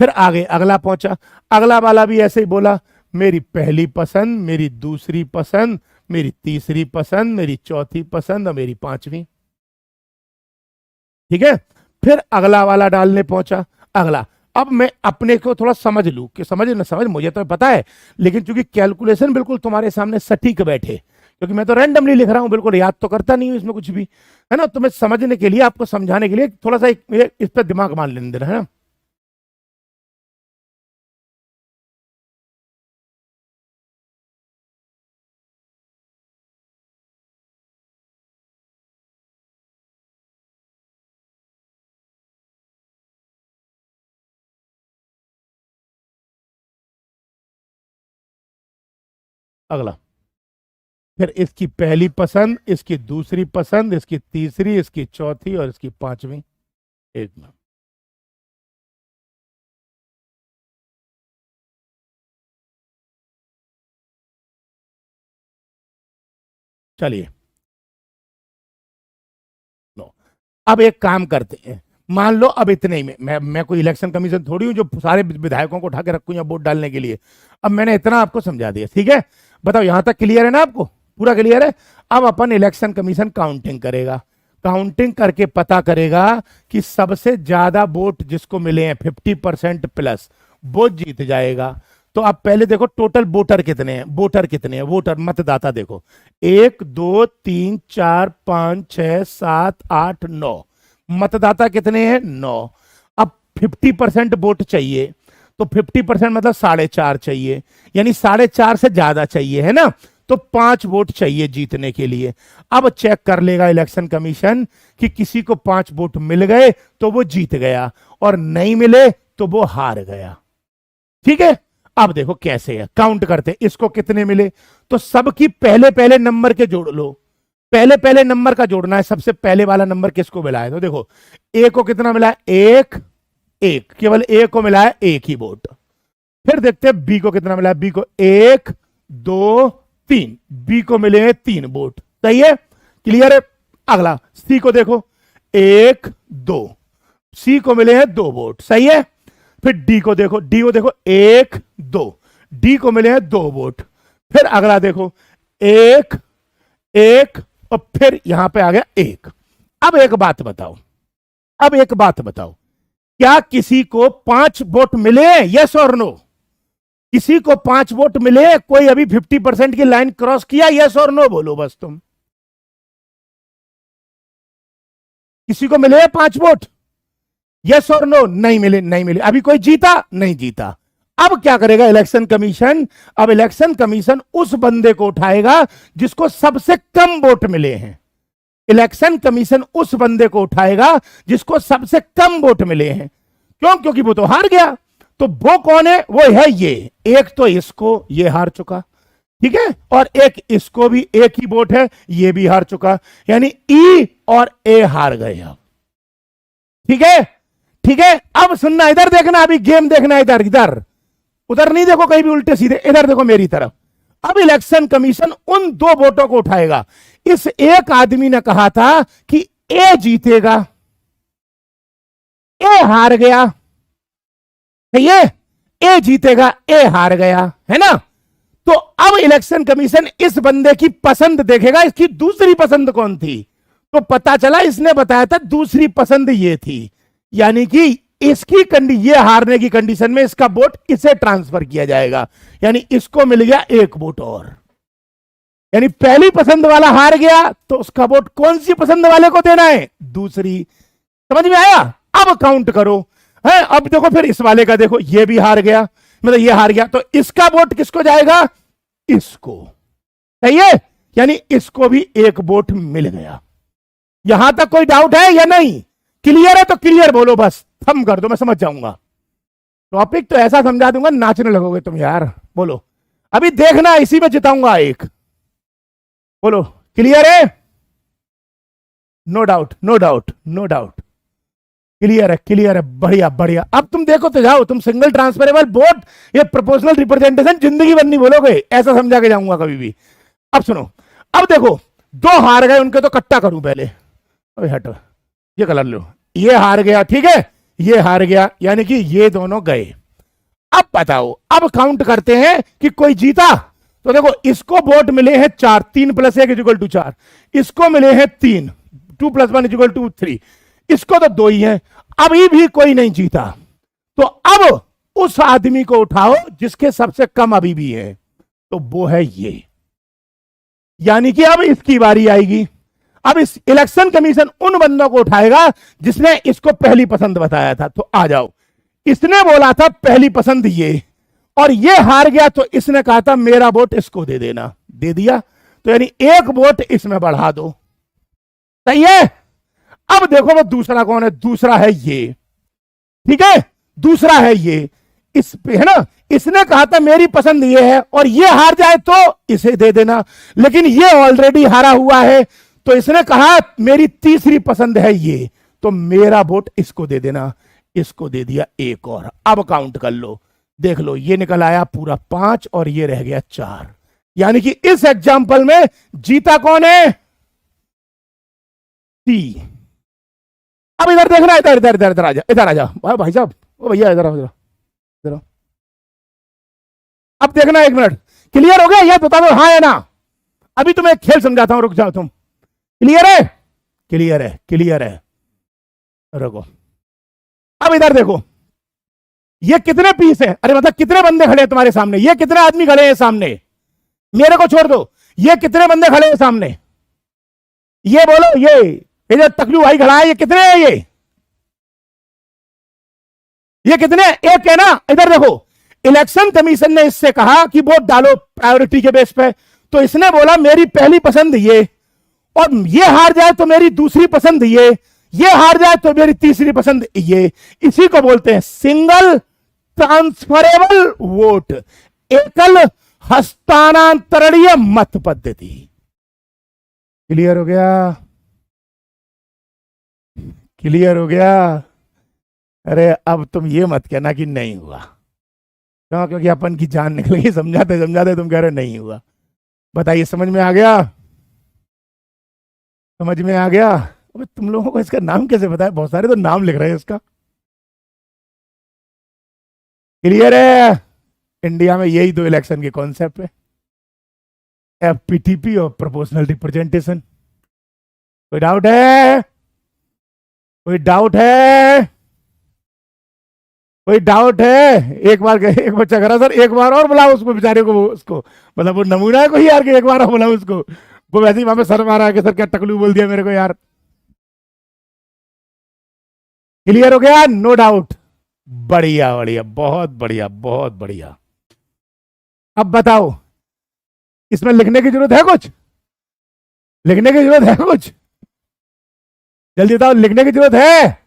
फिर आगे अगला पहुंचा, अगला वाला भी ऐसे ही बोला, मेरी पहली पसंद, मेरी दूसरी पसंद, मेरी तीसरी पसंद, मेरी चौथी पसंद और मेरी पांचवी। ठीक है। फिर अगला वाला डालने पहुंचा, अगला। अब मैं अपने को थोड़ा समझ लूं कि समझ न समझ मुझे तो पता है, लेकिन चूंकि कैलकुलेशन बिल्कुल तुम्हारे सामने सटीक बैठे, क्योंकि मैं तो रैंडमली लिख रहा हूं, बिल्कुल याद तो करता नहीं हूं इसमें कुछ भी, है ना। तो मैं समझने के लिए, आपको समझाने के लिए थोड़ा सा इस पर दिमाग मान लेने देना, है ना। अगला, फिर इसकी पहली पसंद, इसकी दूसरी पसंद, इसकी तीसरी, इसकी चौथी और इसकी पांचवी। एक मिनट, चलिए। नो, अब एक काम करते हैं, मान लो अब इतने ही में, मैं कोई इलेक्शन कमीशन थोड़ी हूं जो सारे विधायकों को उठा के रखूं या वोट डालने के लिए। अब मैंने इतना आपको समझा दिया, ठीक है। बताओ यहां तक क्लियर है ना? आपको पूरा क्लियर है? अब अपन इलेक्शन कमीशन काउंटिंग करेगा, काउंटिंग करके पता करेगा कि सबसे ज्यादा वोट जिसको मिले हैं 50% प्लस, वो जीत जाएगा। तो आप पहले देखो टोटल वोटर कितने हैं, वोटर कितने हैं, वोटर मतदाता देखो, 1 2 3 4 5 6 7 8 9। मतदाता कितने हैं? 9। अब 50% वोट चाहिए, तो 50% मतलब 4.5 चाहिए, यानी 4.5 से ज्यादा चाहिए, है ना। तो 5 वोट चाहिए जीतने के लिए। अब चेक कर लेगा इलेक्शन कमीशन कि किसी को 5 वोट मिल गए तो वो जीत गया, और नहीं मिले तो वो हार गया। ठीक है। अब देखो कैसे है, काउंट करते इसको कितने मिले। तो सबकी पहले पहले नंबर के जोड़ लो, पहले पहले नंबर का जोड़ना है। सबसे पहले वाला नंबर किसको मिला है? तो देखो ए को कितना मिला है? एक, एक, केवल ए को मिला है एक ही वोट। फिर देखते हैं बी को कितना मिला है। बी को 1 2 3, बी को मिले हैं 3 वोट। सही है, क्लियर है। अगला सी को देखो, 1 2, सी को मिले हैं 2 वोट। सही है। फिर डी को देखो, डी को देखो 1 2, डी को मिले हैं 2 वोट। फिर अगला देखो 1 1, और फिर यहां पे आ गया 1। अब एक बात बताओ, अब एक बात बताओ, क्या किसी को 5 वोट मिले? यस और नो? किसी को 5 वोट मिले? कोई अभी 50% की लाइन क्रॉस किया? यस और नो बोलो बस तुम। किसी को मिले 5 वोट? यस और नो? नहीं मिले, नहीं मिले। अभी कोई जीता? नहीं जीता। अब क्या करेगा इलेक्शन कमीशन? अब इलेक्शन कमीशन उस बंदे को उठाएगा जिसको सबसे कम वोट मिले हैं। इलेक्शन कमीशन उस बंदे को उठाएगा जिसको सबसे कम वोट मिले हैं। क्यों? क्योंकि वो तो हार गया। तो वो कौन है? वो है ये। एक तो इसको, ये हार चुका, ठीक है, और एक इसको भी एक ही वोट है, ये भी हार चुका, यानी ई और ए हार गए। अब ठीक है, ठीक है। अब सुनना, इधर देखना, अभी गेम देखना, इधर इधर, उधर नहीं देखो कहीं भी उल्टे सीधे, इधर देखो मेरी तरफ। अब इलेक्शन कमीशन उन 2 वोटों को उठाएगा। इस एक आदमी ने कहा था कि ए जीतेगा, ए हार गया, ये ए जीतेगा, ए हार गया, है ना। तो अब इलेक्शन कमीशन इस बंदे की पसंद देखेगा, इसकी दूसरी पसंद कौन थी। तो पता चला इसने बताया था दूसरी पसंद ये थी, यानी कि इसकी ये हारने की कंडीशन में इसका वोट इसे ट्रांसफर किया जाएगा, यानी इसको मिल गया 1 वोट और। यानी पहली पसंद वाला हार गया तो उसका वोट कौन सी पसंद वाले को देना है? दूसरी। समझ में आया? अब काउंट करो है। अब देखो फिर इस वाले का देखो, ये भी हार गया, मतलब ये हार गया, तो इसका वोट किसको जाएगा? इसको। सही है, यानी इसको भी एक वोट मिल गया। यहां तक कोई डाउट है या नहीं? क्लियर है तो क्लियर बोलो, बस थम कर दो, मैं समझ जाऊंगा। टॉपिक तो ऐसा समझा दूंगा नाचने लगोगे तुम यार। बोलो, अभी देखना इसी में जिताऊंगा एक। बोलो क्लियर है? No doubt, no doubt, no doubt. Clear है, क्लियर है, बढ़िया बढ़िया। अब तुम देखो तो जाओ, तुम सिंगल ट्रांसफरेबल वोट, ये प्रोपोर्शनल रिप्रेजेंटेशन जिंदगी भर नहीं बोलोगे, ऐसा समझा के जाऊंगा कभी भी। अब सुनो, अब देखो, दो हार गए, उनके तो कट्टा करूं पहले। अबे हटो, ये कलर लो, ये हार गया, ठीक है, ये हार गया, यानी कि ये दोनों गए। अब बताओ, अब काउंट करते हैं कि कोई जीता। तो देखो, इसको वोट मिले हैं 4, 3 + 1 = 4, इसको मिले हैं 3, 2 + 1 = 3, इसको तो 2 ही है। अभी भी कोई नहीं जीता, तो अब उस आदमी को उठाओ जिसके सबसे कम अभी भी है, तो वो है ये। यानी कि अब इसकी बारी आएगी। अब इस इलेक्शन कमीशन उन बंदों को उठाएगा जिसने इसको पहली पसंद बताया था। तो आ जाओ, इसने बोला था पहली पसंद ये, और ये हार गया, तो इसने कहा था मेरा वोट इसको दे देना, दे दिया, तो यानी एक वोट इसमें बढ़ा दो। सही है। अब देखो वो दूसरा कौन है? दूसरा है ये, ठीक है, दूसरा है ये, इस पे है ना, इसने कहा था मेरी पसंद ये है, और ये हार जाए तो इसे दे देना, लेकिन ये ऑलरेडी हारा हुआ है, तो इसने कहा मेरी तीसरी पसंद है ये, तो मेरा वोट इसको दे देना, इसको दे दिया एक और। अब काउंट कर लो, देख लो, ये निकल आया पूरा 5 और ये रह गया 4, यानी कि इस एग्जाम्पल में जीता कौन है? सी। अब इधर देखना, इधर इधर इधर इधर आजा, इधर आजा भाई साहब, ओ भैया इधर इधर इधर। अब देखना, 1 मिनट, क्लियर हो गया? यह बता दो हाँ है ना। अभी तुम्हें एक खेल समझाता हूं, रुक जाओ तुम। क्लियर है? क्लियर है, क्लियर है, रुको। अब इधर देखो, ये कितने पीस है? अरे मतलब कितने बंदे खड़े हैं तुम्हारे सामने? ये कितने आदमी खड़े हैं सामने? मेरे को छोड़ दो, ये कितने बंदे खड़े हैं सामने? ये बोलो, ये जो तकलू भाई खड़ा है, ये कितने हैं? ये कितने? एक है ना। इधर देखो, इलेक्शन कमीशन ने इससे कहा कि वोट डालो प्रायोरिटी के बेस पे, तो इसने बोला मेरी पहली पसंद ये, और ये हार जाए तो मेरी दूसरी पसंद ये हार जाए तो मेरी तीसरी पसंद ये। इसी को बोलते हैं सिंगल ट्रांसफरेबल वोट, एकल हस्तांतरणीय मत पद्धति। क्लियर हो गया? क्लियर हो गया? अरे अब तुम ये मत कहना कि नहीं हुआ, क्यों? क्योंकि अपन की जान निकल गई, समझाते समझाते तुम कह रहे नहीं हुआ। बताइए, समझ में आ गया? समझ में आ गया? अबे तुम लोगों को इसका नाम कैसे पता है? बहुत सारे तो नाम लिख रहे हैं इसका। क्लियर है? इंडिया में यही 2 इलेक्शन के कॉन्सेप्ट है, एफपीटीपी और प्रोपोर्शनल रिप्रेजेंटेशन। कोई डाउट है? कोई डाउट है? कोई डाउट है? एक बार एक बच्चा करा सर, एक बार और बुलाओ उसको, बेचारे को, उसको मतलब वो नमूना है कोई यार, के एक बार और बुलाओ उसको। वो वैसे ही वहां पे सर मारा कि सर क्या टकलू बोल दिया मेरे को यार। क्लियर हो गया? No doubt. बढ़िया बढ़िया, बहुत बढ़िया, बहुत बढ़िया। अब बताओ, इसमें लिखने की जरूरत है कुछ? लिखने की जरूरत है कुछ? जल्दी बताओ, लिखने की जरूरत है?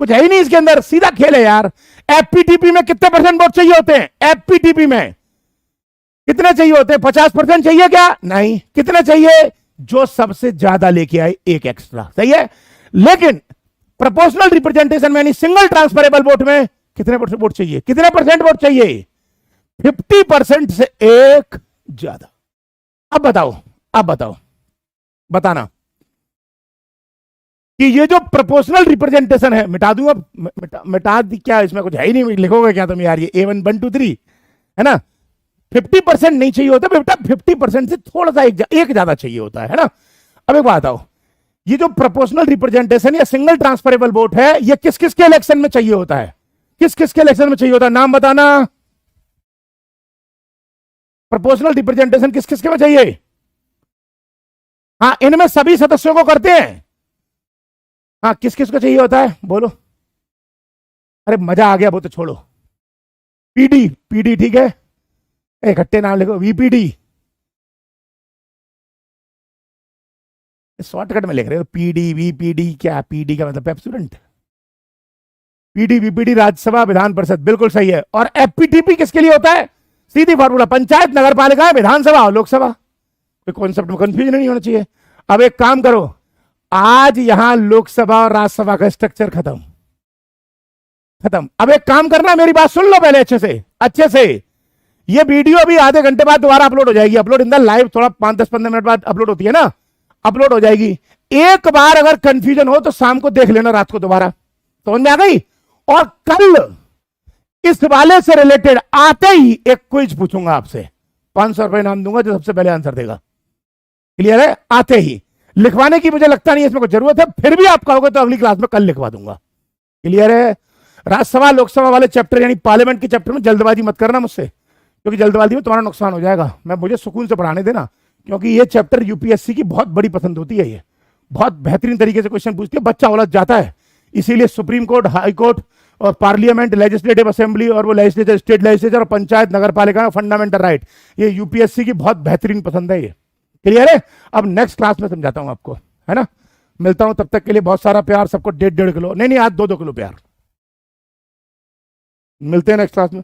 कुछ है ही नहीं इसके अंदर, सीधा खेल है यार। एफपीटीपी में कितने % वोट चाहिए होते हैं? एफपीटीपी में कितने चाहिए होते हैं? 50% चाहिए क्या? नहीं। कितने चाहिए? जो सबसे ज्यादा लेके आए एक एक्स्ट्रा। सही है। लेकिन प्रोपोर्शनल रिप्रेजेंटेशन में, यानी सिंगल ट्रांसफरेबल वोट में कितने वोट चाहिए? कितने % वोट चाहिए? 50% से एक ज्यादा। अब बताओ, अब बताओ, बताना कि ये जो प्रोपोर्शनल रिप्रेजेंटेशन है, मिटा दूंगा, मिटा दी क्या? इसमें कुछ है ही नहीं, लिखोगे क्या तुम यार? ये A1 1 2 3 है ना। 50% नहीं चाहिए होता बेटा, 50% से थोड़ा सा एक ज्यादा चाहिए होता है ना। अब एक बात बताओ, ये जो प्रोपोर्शनल रिप्रेजेंटेशन या सिंगल ट्रांसफरेबल वोट है, ये किस किस के इलेक्शन में चाहिए होता है? किस किस के इलेक्शन में चाहिए होता है? नाम बताना। प्रोपोर्शनल रिप्रेजेंटेशन किस किस के में चाहिए? हाँ, इनमें सभी सदस्यों को करते हैं। हाँ, किस किस को चाहिए होता है? बोलो। अरे मजा आ गया वो तो छोड़ो। पीडी, पीडी ठीक है, इकट्ठे नाम लिखो, वीपीडी, शॉर्टकट में लिख रहे हो पीडी वीपीडी, क्या पीडी का मतलब student, PD VPD Rajya Sabha Vidhan Parishad, बिल्कुल सही है। और एफपीटीपी किसके लिए होता है? सीधी फॉर्मूला, पंचायत, नगर पालिका, विधानसभा और लोकसभा। कोई कॉन्सेप्ट में कंफ्यूजन नहीं होना चाहिए। अब एक काम करो, आज यहां लोकसभा और राज्यसभा का स्ट्रक्चर खत्म खत्म। अब एक काम करना, मेरी बात सुन लो पहले अच्छे से, अच्छे से। ये वीडियो अभी आधे घंटे बाद दोबारा अपलोड हो जाएगी, अपलोड इन द लाइव, थोड़ा 5-10-15 मिनट बाद अपलोड होती है ना, अपलोड हो जाएगी। एक बार अगर कंफ्यूजन हो तो शाम को देख लेना, रात को दोबारा, समझ में आ गई? और कल इस वाले से रिलेटेड आते ही एक क्विज पूछूंगा आपसे, 500 रुपए नाम दूंगा जो सबसे पहले आंसर देगा। क्लियर है? आते ही लिखवाने की मुझे लगता नहीं इसमें कोई जरूरत है, फिर भी आप कहोगे तो अगली क्लास में कल लिखवा दूंगा। क्लियर है? राज्यसभा लोकसभा वाले चैप्टर यानी पार्लियामेंट के चैप्टर में जल्दबाजी मत करना मुझसे, क्योंकि जल्दबाजी में तुम्हारा नुकसान हो जाएगा। मुझे सुकून से पढ़ाने देना, क्योंकि ये चैप्टर यूपीएससी की बहुत बड़ी पसंद होती है। ये बहुत बेहतरीन तरीके से क्वेश्चन पूछती है, बच्चा उलझ जाता है। इसीलिए सुप्रीम कोर्ट, हाई कोर्ट और पार्लियामेंट, लेजिस्लेटिव असेंबली और वो लेजिस्लेचर, स्टेट लेजिस्लेचर और पंचायत नगर पालिका, फंडामेंटल राइट, ये यूपीएससी की बहुत बेहतरीन पसंद है ये। क्लियर है? अब नेक्स्ट क्लास में समझाता हूं आपको, है ना। मिलता हूं, तब तक के लिए बहुत सारा प्यार सबको, 1.5 किलो नहीं, आज 2-2 किलो प्यार। मिलते हैं नेक्स्ट क्लास में।